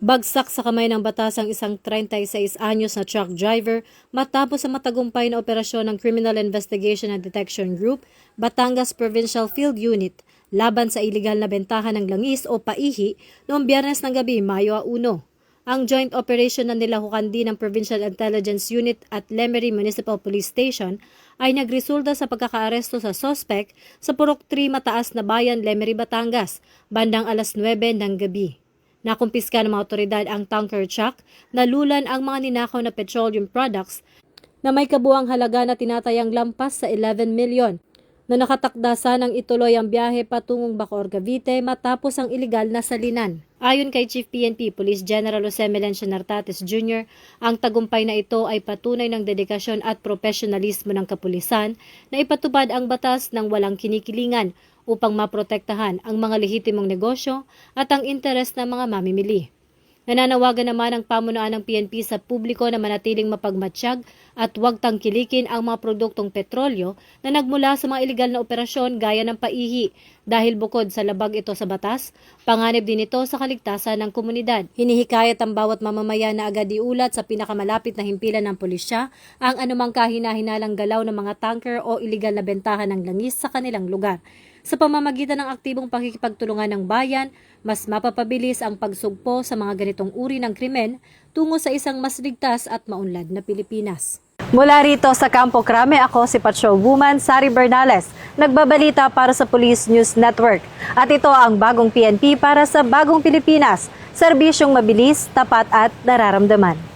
Bagsak sa kamay ng batas ang isang 36 anyos na truck driver matapos ang matagumpay na operasyon ng Criminal Investigation and Detection Group, Batangas Provincial Field Unit, laban sa iligal na bentahan ng langis o paihi noong Biyernes ng gabi, Mayo 1. Ang joint operation na nilahukan din ng Provincial Intelligence Unit at Lemery Municipal Police Station ay nagresulta sa pagkakaaresto sa sospek sa Purok 3 Mataas na Bayan, Lemery, Batangas, bandang alas 9 ng gabi. Nakumpiska ng mga otoridad ang tanker truck na lulan ang mga ninakaw na petroleum products na may kabuang halaga na tinatayang lampas sa 11 milyon na nakatakda sanang ituloy ang biyahe patungong Bacoor, Cavite matapos ang iligal na salinan. Ayon kay Chief PNP Police General Jose Melencio Nartates Jr., ang tagumpay na ito ay patunay ng dedikasyon at profesionalismo ng kapulisan na ipatupad ang batas ng walang kinikilingan upang maprotektahan ang mga lehitimong negosyo at ang interes ng mga mamimili. Nananawagan naman ang pamunuan ng PNP sa publiko na manatiling mapagmatsyag at huwag tangkilikin ang mga produktong petrolyo na nagmula sa mga iligal na operasyon gaya ng paihi dahil bukod sa labag ito sa batas, panganib din ito sa kaligtasan ng komunidad. Hinihikayat ang bawat mamamayan na agad iulat sa pinakamalapit na himpilan ng pulisya ang anumang kahina-hinalang galaw ng mga tanker o iligal na bentahan ng langis sa kanilang lugar. Sa pamamagitan ng aktibong pakikipagtulungan ng bayan, mas mapapabilis ang pagsugpo sa mga ganitong uri ng krimen tungo sa isang mas ligtas at maunlad na Pilipinas. Mula rito sa Campo Crame, ako si Patrol Woman Sari Bernales, nagbabalita para sa Police News Network. At ito ang bagong PNP para sa bagong Pilipinas, serbisyong mabilis, tapat at nararamdaman.